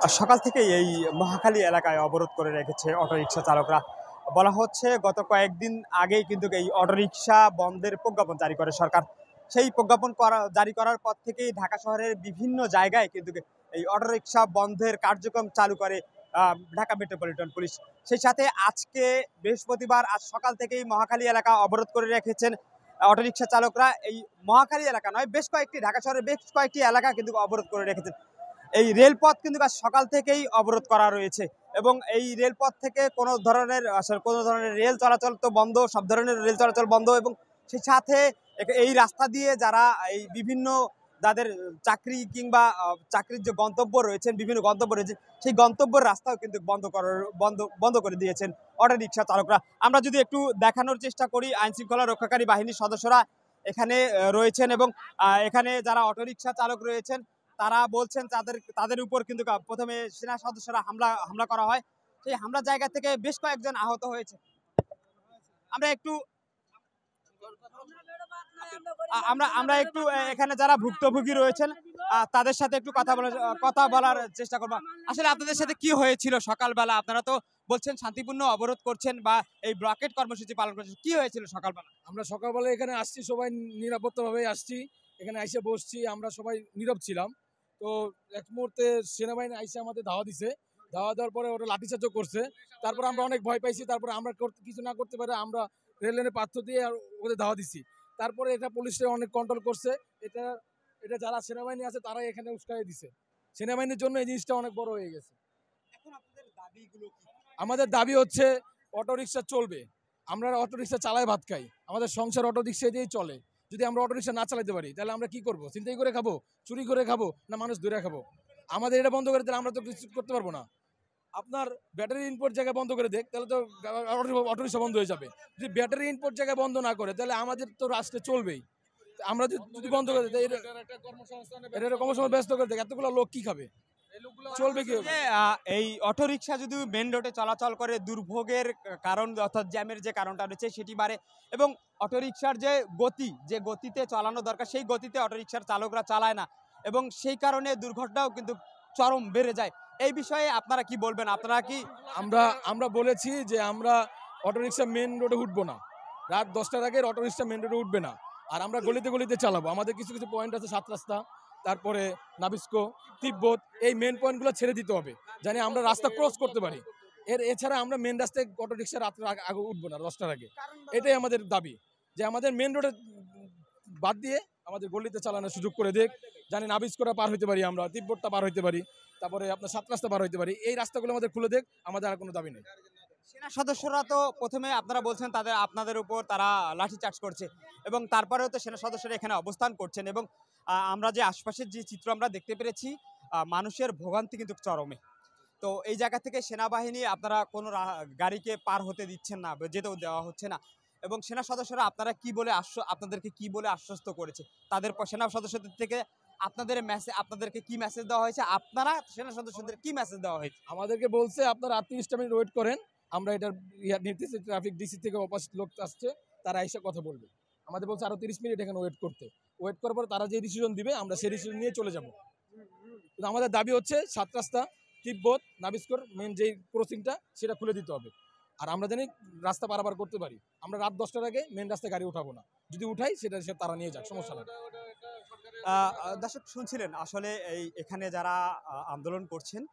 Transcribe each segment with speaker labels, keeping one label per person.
Speaker 1: সকাল থেকেই এই মহাখালী এলাকায় অবরোধ করে রেখেছে অটোরিকশা চালকরা। বলা হচ্ছে গত কয়েকদিন আগেই কিন্তু এই অটোরিকশা বন্ধের প্রজ্ঞাপন জারি করে সরকার। সেই প্রজ্ঞাপন জারি করার পর থেকেই ঢাকা শহরের বিভিন্ন জায়গায় কিন্তু এই অটোরিকশা বন্ধের কার্যক্রম চালু করে ঢাকা মেট্রোপলিটন পুলিশ। সেই সাথে আজকে বৃহস্পতিবার আজ সকাল থেকেই মহাখালী এলাকা অবরোধ করে রেখেছেন অটোরিকশা চালকরা। এই মহাখালী এলাকা নয়, বেশ কয়েকটি ঢাকা শহরের বেশ কয়েকটি এলাকা কিন্তু অবরোধ করে রেখেছেন। এই রেলপথ কিন্তু আজ সকাল থেকেই অবরোধ করা রয়েছে এবং এই রেলপথ থেকে কোনো ধরনের রেল চলাচল তো বন্ধ, সব ধরনের রেল চলাচল বন্ধ। এবং সেই সাথে এই রাস্তা দিয়ে যারা এই বিভিন্ন যাদের চাকরি কিংবা চাকরির যে গন্তব্য রয়েছেন, বিভিন্ন গন্তব্য রয়েছে, সেই গন্তব্যের রাস্তাও কিন্তু বন্ধ করে দিয়েছেন অটো রিক্সা চালকরা। আমরা যদি একটু দেখানোর চেষ্টা করি, আইন শৃঙ্খলা রক্ষাকারী বাহিনীর সদস্যরা এখানে রয়েছেন এবং এখানে যারা অটোরিকশা চালক রয়েছেন তারা বলছেন তাদের উপর কিন্তু প্রথমে সেনা সদস্যরা হামলা করা হয়। সেই হামলার জায়গা থেকে বেশ কয়েকজন আহত হয়েছে। আমরা একটু আমরা একটু এখানে যারা ভুক্তভোগী রয়েছেন তাদের সাথে একটু কথা বলার চেষ্টা করবো। আসলে আপনাদের সাথে কি হয়েছিল সকালবেলা? আপনারা তো বলছেন শান্তিপূর্ণ অবরোধ করছেন বা এই ব্লকেট কর্মসূচি পালন করছেন, কি হয়েছিল সকালবেলা?
Speaker 2: আমরা সকালবেলা এখানে আসছি, সবাই নিরাপত্তাভাবে আসছি, এখানে আইসে বসছি, আমরা সবাই নীরব ছিলাম। তো এক মুহূর্তে সেনাবাহিনী আইসে আমাদের ধাওয়া দিছে, ধাওয়া দেওয়ার পরে ওরা লাঠিচার্জও করছে। তারপরে আমরা অনেক ভয় পাইছি, তারপরে আমরা কিছু না করতে পারে আমরা রেল লাইনে পাথর দিয়ে আর ওদের ধাওয়া দিছি। তারপরে এটা পুলিশে অনেক কন্ট্রোল করছে। এটা এটা যারা সেনাবাহিনী আছে তারাই এখানে উস্কাই দিছে। সেনাবাহিনীর জন্য এই জিনিসটা অনেক বড় হয়ে গেছে।
Speaker 1: এখন আপনাদের দাবিগুলো কি?
Speaker 2: আমাদের দাবি হচ্ছে অটোরিকশা চলবে, আমরা অটোরিকশা চালাই ভাত খাই, আমাদের সংসার অটোরিকশা দিয়েই চলে। যদি আমরা অটোরিকশা না চালাতে পারি তাহলে আমরা কি করবো? ছিনতাই করে খাবো, চুরি করে খাবো, না মানুষ ধরে খাবো? আমাদের এটা বন্ধ করে দিলে আমরা তো কিছু করতে পারবো না। আপনার ব্যাটারি ইনপুট জায়গায় বন্ধ করে দেখ, তাহলে তো অটোরিকশা বন্ধ হয়ে যাবে। যদি ব্যাটারি ইনপুট জায়গায় বন্ধ না করে তাহলে আমাদের তো রাস্তাে চলবেই। আমরা যদি বন্ধ করে দিই, এটা কর্মসংস্থান ব্যস্ত করে দেখ, এতগুলো লোক কি খাবে? চলবে কি?
Speaker 1: এই অটোরিকশা যদি মেন রোডে চলাচল করে দুর্ভোগের কারণ অর্থাৎ জ্যামের যে কারণটা রয়েছে সেটি বাড়ে এবং অটোরিকশার যে গতিতে চালানো দরকার সেই গতিতে অটোরিকশার চালকরা চালায় না এবং সেই কারণে দুর্ঘটনাও কিন্তু চরম বেড়ে যায়। এই বিষয়ে আপনারা কি বলবেন? আপনারা কি?
Speaker 2: আমরা বলেছি যে আমরা অটোরিকশা মেন রোডে উঠবো না, রাত 10টার আগে অটোরিকশা মেন রোডে উঠবে না, আর আমরা গলিতে গলিতে চালাবো। আমাদের কিছু কিছু পয়েন্ট আছে, 7 রাস্তা, তারপরে নাবিস্কো, তিব্বত, এই মেন পয়েন্টগুলো ছেড়ে দিতে হবে, জানি আমরা রাস্তা ক্রস করতে পারি। এছাড়া আমরা মেন রাস্তায় অটোরিকশা রাত্রে আগে উঠবো না 10টার আগে। এটাই আমাদের দাবি, যে আমাদের মেন রোডে বাদ দিয়ে আমাদের গলিতে চালানোর সুযোগ করে দেখ, জানি নাবিস্কোটা পার হইতে পারি, আমরা তিব্বতটা পার হইতে পারি, তারপরে আপনার 7 রাস্তা পার হইতে পারি। এই রাস্তাগুলো আমাদের খুলে দেখ, আমাদের আর কোনো দাবি নেই।
Speaker 1: সেনা সদস্যরা তো প্রথমে আপনারা বলছেন আপনাদের উপর তারা লাঠিচার্জ করছে এবং তারপরেও তো সেনা সদস্যরা এখানে অবস্থান করছেন এবং আমরা যে আশপাশের যে চিত্র আমরা দেখতে পেরেছি, মানুষের ভোগান্তি কিন্তু চরমে। তো এই জায়গা থেকে সেনাবাহিনী আপনারা কোনো গাড়িকে পার হতে দিচ্ছেন না, যেতেও দেওয়া হচ্ছে না এবং সেনা সদস্যরা আপনাদেরকে কি বলে আশ্বস্ত করেছে? সেনা সদস্যদের থেকে আপনাদেরকে কি মেসেজ দেওয়া হয়েছে? আপনারা সেনা সদস্যদের কি মেসেজ দেওয়া হয়েছে?
Speaker 2: আমাদেরকে বলছে আপনারা 30টা মিনিট ওয়েট করেন, আমরা এটার নির্দিষ্ট ট্রাফিক ডিসি থেকে অপোজিট লোক আসছে, তারা এসে কথা বলবে। আমাদের বলছে আরো 30 মিনিট এখানে ওয়েট করার পর তারা যে ডিসিশন দিবে আমরা সেই ডিসিশন নিয়ে চলে যাব। কিন্তু আমাদের দাবি হচ্ছে 7 রাস্তা, তিব্বত, নাবিস্কর মেন যে ক্রসিংটা সেটা খুলে দিতে হবে, আর আমরা জানি রাস্তা পারাপার করতে পারি। আমরা রাত 10টার আগে মেন রাস্তায় গাড়ি উঠাবো না, যদি উঠাই সেটা তারা নিয়ে যাক, সমস্যা নেই।
Speaker 1: দর্শক শুনছিলেন আসলে এখানে যারা আন্দোলন করছেন,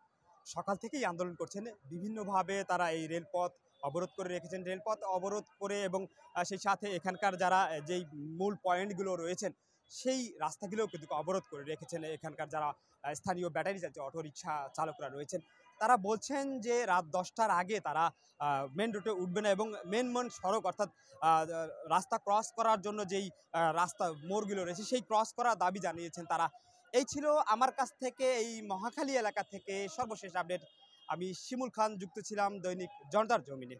Speaker 1: সকাল থেকেই আন্দোলন করছেন, বিভিন্নভাবে তারা এই রেলপথ অবরোধ করে রেখেছেন। রেলপথ অবরোধ করে এবং সেই সাথে এখানকার যারা যেই মূল পয়েন্টগুলো রয়েছেন সেই রাস্তাগুলোও কিন্তু অবরোধ করে রেখেছেন। এখানকার যারা স্থানীয় ব্যাটারি চালিত অটোরিকশা চালকরা রয়েছেন তারা বলছেন যে রাত 10টার আগে তারা মেন রুটে উঠবে না এবং মেন সড়ক অর্থাৎ রাস্তা ক্রস করার জন্য যেই রাস্তা মোড়গুলো রয়েছে সেই ক্রস করার দাবি জানিয়েছেন তারা। এই ছিল আমার কাছ থেকে এই মহাখালী এলাকা থেকে সর্বশেষ আপডেট। আমি শিমুল খান যুক্ত ছিলাম দৈনিক জনতার জমিনে।